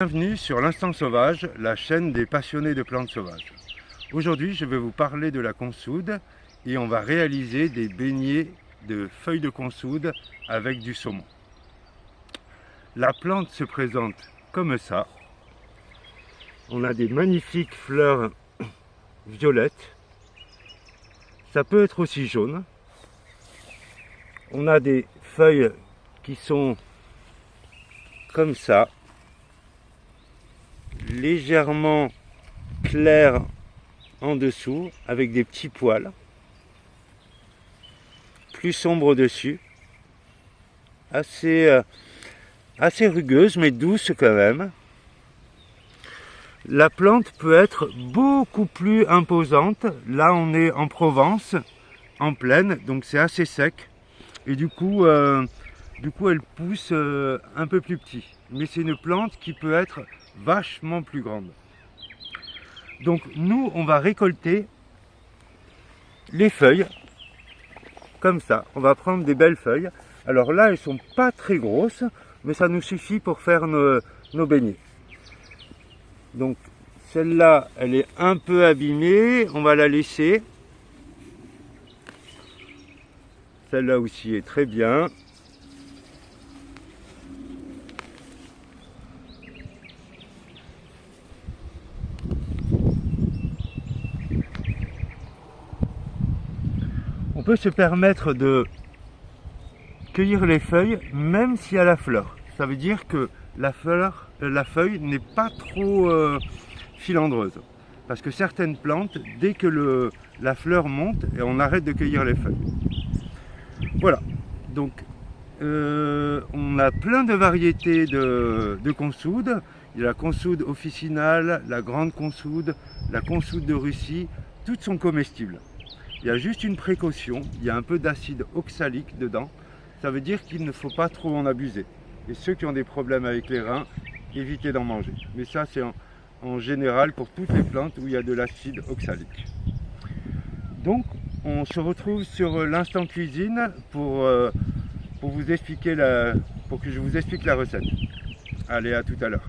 Bienvenue sur l'Instant Sauvage, la chaîne des passionnés de plantes sauvages. Aujourd'hui, je vais vous parler de la consoude et on va réaliser des beignets de feuilles de consoude avec du saumon. La plante se présente comme ça. On a des magnifiques fleurs violettes. Ça peut être aussi jaune. On a des feuilles qui sont comme ça, légèrement clair en dessous avec des petits poils, plus sombre au-dessus, assez rugueuse mais douce quand même. La plante peut être beaucoup plus imposante. Là on est en Provence, en plaine, donc c'est assez sec et du coup elle pousse un peu plus petit. Mais c'est une plante qui peut être vachement plus grande. Donc nous on va récolter les feuilles comme ça. On va prendre des belles feuilles. Alors là elles sont pas très grosses, mais ça nous suffit pour faire nos beignets. Donc celle-là elle est un peu abîmée, on va la laisser. Celle-là aussi est très bien. On peut se permettre de cueillir les feuilles même s'il y a la fleur. Ça veut dire que la feuille n'est pas trop filandreuse. Parce que certaines plantes, dès que la fleur monte, et on arrête de cueillir les feuilles. Voilà. Donc on a plein de variétés de consoude. Il y a la consoude officinale, la grande consoude, la consoude de Russie. Toutes sont comestibles. Il y a juste une précaution, il y a un peu d'acide oxalique dedans. Ça veut dire qu'il ne faut pas trop en abuser. Et ceux qui ont des problèmes avec les reins, évitez d'en manger. Mais ça, c'est en général pour toutes les plantes où il y a de l'acide oxalique. Donc, on se retrouve sur l'instant cuisine pour vous expliquer pour que je vous explique la recette. Allez, à tout à l'heure.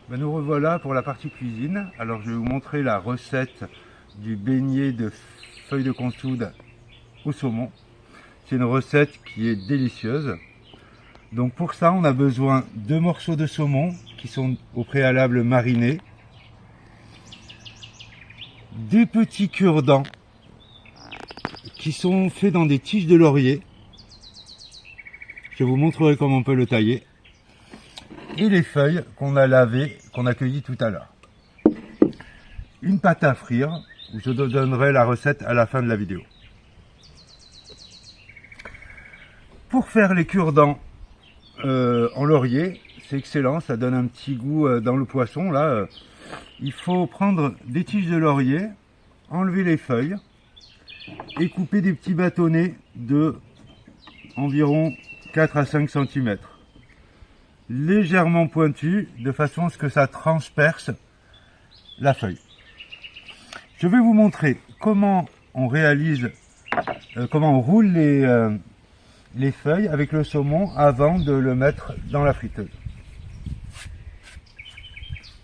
Ben, nous revoilà pour la partie cuisine. Alors, je vais vous montrer la recette du beignet de feuilles de consoude au saumon. C'est une recette qui est délicieuse. Donc pour ça, on a besoin de 2 morceaux de saumon qui sont au préalable marinés, des petits cure-dents qui sont faits dans des tiges de laurier. Je vous montrerai comment on peut le tailler. Et les feuilles qu'on a lavées, qu'on a cueillies tout à l'heure. Une pâte à frire. Je te donnerai la recette à la fin de la vidéo. Pour faire les cure-dents en laurier, c'est excellent, ça donne un petit goût dans le poisson. Là, il faut prendre des tiges de laurier, enlever les feuilles et couper des petits bâtonnets de environ 4 à 5 cm. Légèrement pointus, de façon à ce que ça transperce la feuille. Je vais vous montrer comment on réalise, comment on roule les feuilles avec le saumon avant de le mettre dans la friteuse.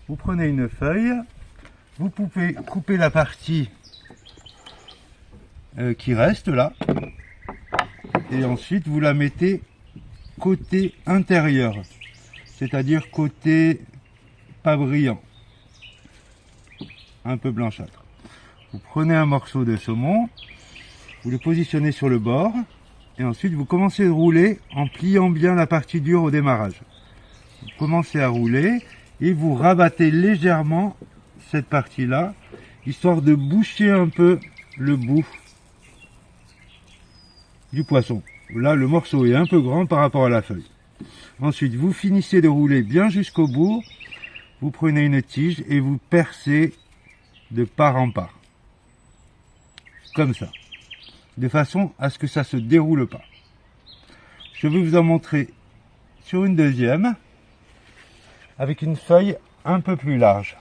Vous prenez une feuille, vous pouvez couper la partie qui reste là, et ensuite vous la mettez côté intérieur, c'est-à-dire côté pas brillant, un peu blanchâtre. Vous prenez un morceau de saumon, vous le positionnez sur le bord, et ensuite vous commencez à rouler en pliant bien la partie dure au démarrage. Vous commencez à rouler et vous rabattez légèrement cette partie-là, histoire de boucher un peu le bout du poisson. Là, le morceau est un peu grand par rapport à la feuille. Ensuite, vous finissez de rouler bien jusqu'au bout, vous prenez une tige et vous percez de part en part. Comme ça, de façon à ce que ça se déroule pas. Je vais vous en montrer sur une deuxième, avec une feuille un peu plus large.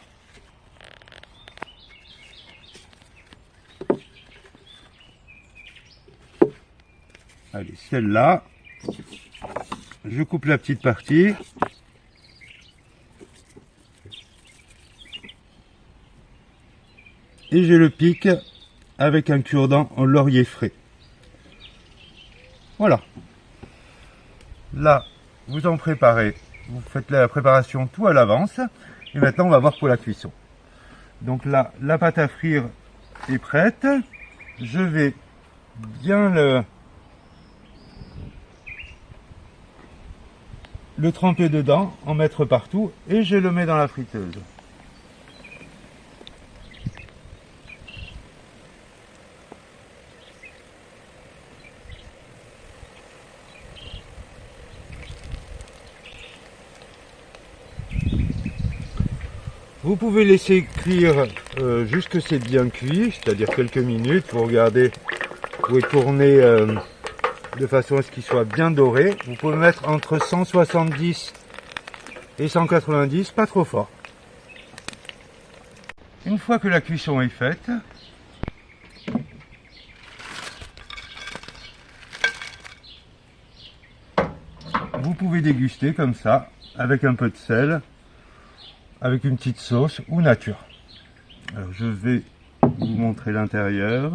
Allez, celle-là, je coupe la petite partie, et je le pique avec un cure-dent en laurier frais. Voilà. Là, vous en préparez, vous faites la préparation tout à l'avance. Et maintenant, on va voir pour la cuisson. Donc là, la pâte à frire est prête. Je vais bien le tremper dedans, en mettre partout, et je le mets dans la friteuse. Vous pouvez laisser cuire jusque c'est bien cuit, c'est-à-dire quelques minutes. Vous regardez, vous pouvez tourner de façon à ce qu'il soit bien doré. Vous pouvez mettre entre 170 et 190, pas trop fort. Une fois que la cuisson est faite, vous pouvez déguster comme ça, avec un peu de sel, avec une petite sauce ou nature. Alors je vais vous montrer l'intérieur.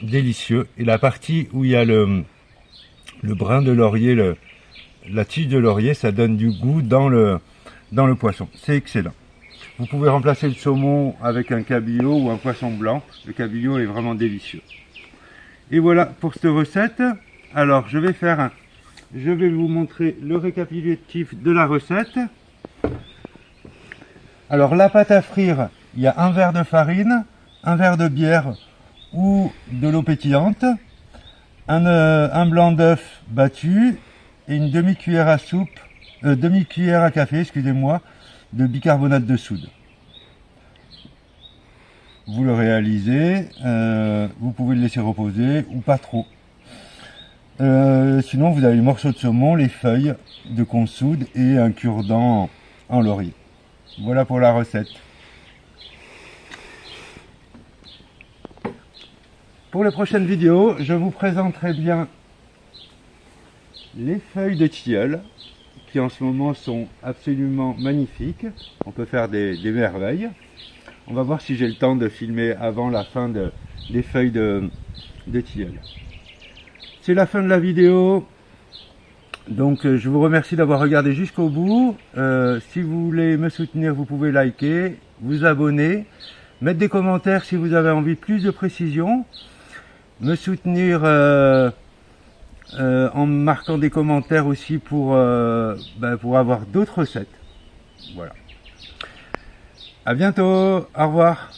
Délicieux. Et la partie où il y a le brin de laurier, la tige de laurier, ça donne du goût dans le poisson. C'est excellent. Vous pouvez remplacer le saumon avec un cabillaud ou un poisson blanc. Le cabillaud est vraiment délicieux. Et voilà pour cette recette. Alors je vais vous montrer le récapitulatif de la recette. Alors la pâte à frire, il y a un verre de farine, un verre de bière ou de l'eau pétillante, un blanc d'œuf battu et une demi-cuillère à soupe, demi-cuillère à café, excusez-moi, de bicarbonate de soude. Vous le réalisez, vous pouvez le laisser reposer ou pas trop. Sinon vous avez les morceaux de saumon, les feuilles de consoude et un cure-dent en laurier. Voilà pour la recette. Pour les prochaines vidéos, je vous présenterai bien les feuilles de tilleul qui en ce moment sont absolument magnifiques. On peut faire des merveilles. On va voir si j'ai le temps de filmer avant la fin des feuilles de tilleul. C'est la fin de la vidéo. Donc je vous remercie d'avoir regardé jusqu'au bout. Si vous voulez me soutenir, vous pouvez liker, vous abonner, mettre des commentaires si vous avez envie de plus de précision, me soutenir en marquant des commentaires aussi pour avoir d'autres recettes. Voilà. À bientôt, au revoir.